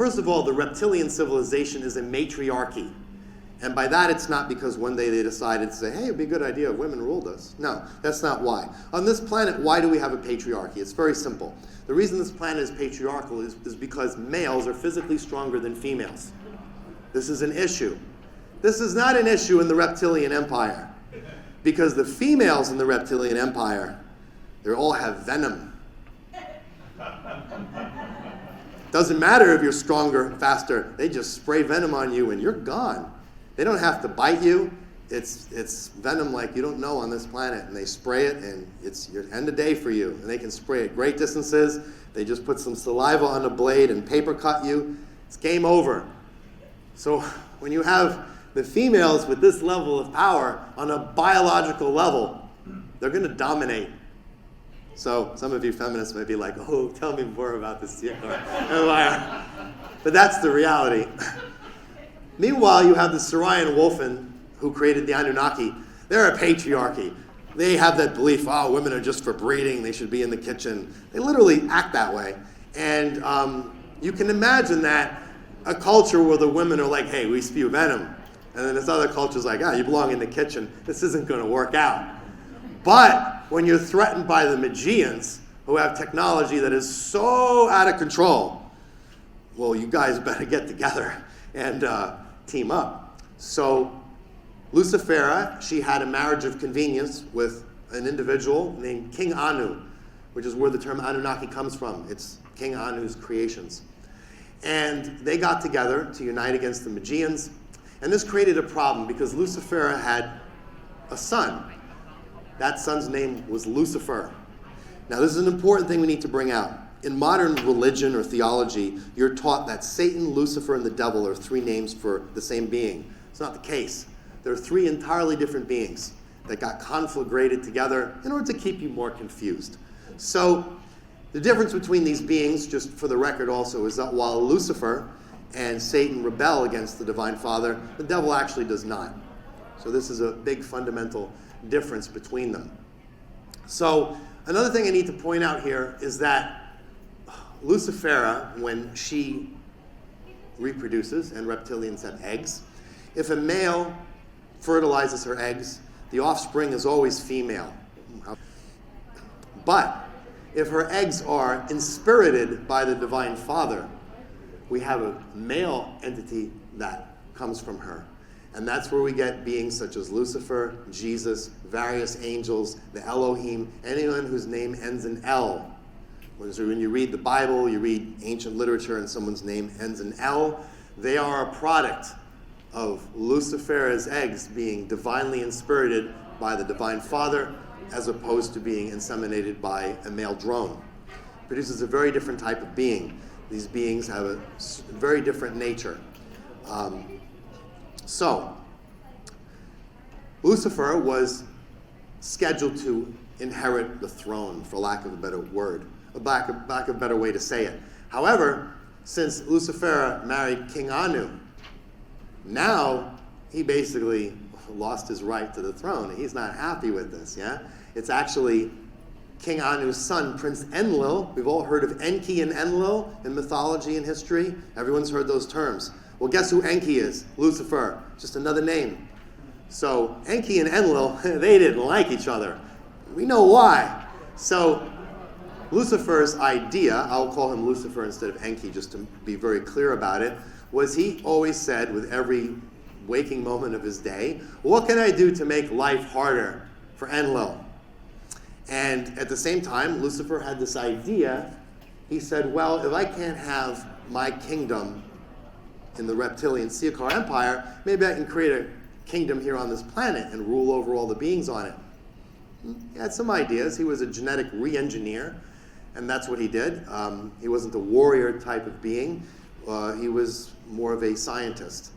First of all, the reptilian civilization is a matriarchy. And by that, it's not because one day they decided to say, hey, it'd be a good idea if women ruled us. No, that's not why. On this planet, why do we have a patriarchy? It's very simple. The reason this planet is patriarchal is because males are physically stronger than females. This is an issue. This is not an issue in the reptilian empire. Because the females in the reptilian empire, they all have venom. Doesn't matter if you're stronger, faster. They just spray venom on you and you're gone. They don't have to bite you. It's venom like you don't know on this planet. And they spray it and it's your end of day for you. And they can spray at great distances. They just put some saliva on a blade and paper cut you. It's game over. So when you have the females with this level of power on a biological level, they're going to dominate. So some of you feminists may be like, oh, tell me more about this empire. But that's the reality. Meanwhile, you have the Saurian Wolfen, who created the Anunnaki. They're a patriarchy. They have that belief, oh, women are just for breeding. They should be in the kitchen. They literally act that way. And you can imagine that a culture where the women are like, hey, we spew venom. And then this other culture's like, you belong in the kitchen. This isn't going to work out. But when you're threatened by the Magians, who have technology that is so out of control, well, you guys better get together and team up. So Lucifera, she had a marriage of convenience with an individual named King Anu, which is where the term Anunnaki comes from. It's King Anu's creations. And they got together to unite against the Magians. And this created a problem because Lucifera had a son. That son's name was Lucifer. Now, this is an important thing we need to bring out. In modern religion or theology, you're taught that Satan, Lucifer, and the devil are three names for the same being. It's not the case. There are three entirely different beings that got conflagrated together in order to keep you more confused. So the difference between these beings, just for the record also, is that while Lucifer and Satan rebel against the Divine Father, the devil actually does not. So this is a big fundamental difference between them. So another thing I need to point out here is that Lucifera, when she reproduces, and reptilians have eggs, if a male fertilizes her eggs, the offspring is always female. But if her eggs are inspirited by the Divine Father, we have a male entity that comes from her. And that's where we get beings such as Lucifer, Jesus, various angels, the Elohim, anyone whose name ends in L. When you read the Bible, you read ancient literature and someone's name ends in L, they are a product of Lucifera's eggs being divinely inspirited by the Divine Father as opposed to being inseminated by a male drone. It produces a very different type of being. These beings have a very different nature. So, Lucifer was scheduled to inherit the throne, for lack of a better word, lack of a better way to say it. However, since Lucifer married King Anu, now he basically lost his right to the throne. He's not happy with this, yeah? It's actually King Anu's son, Prince Enlil. We've all heard of Enki and Enlil in mythology and history. Everyone's heard those terms. Well, guess who Enki is? Lucifer. Just another name. So Enki and Enlil, they didn't like each other. We know why. So Lucifer's idea, I'll call him Lucifer instead of Enki just to be very clear about it, was he always said with every waking moment of his day, what can I do to make life harder for Enlil? And at the same time, Lucifer had this idea. He said, well, if I can't have my kingdom in the reptilian Siakar Empire, maybe I can create a kingdom here on this planet and rule over all the beings on it. He had some ideas. He was a genetic re-engineer, and that's what he did. He wasn't a warrior type of being. He was more of a scientist.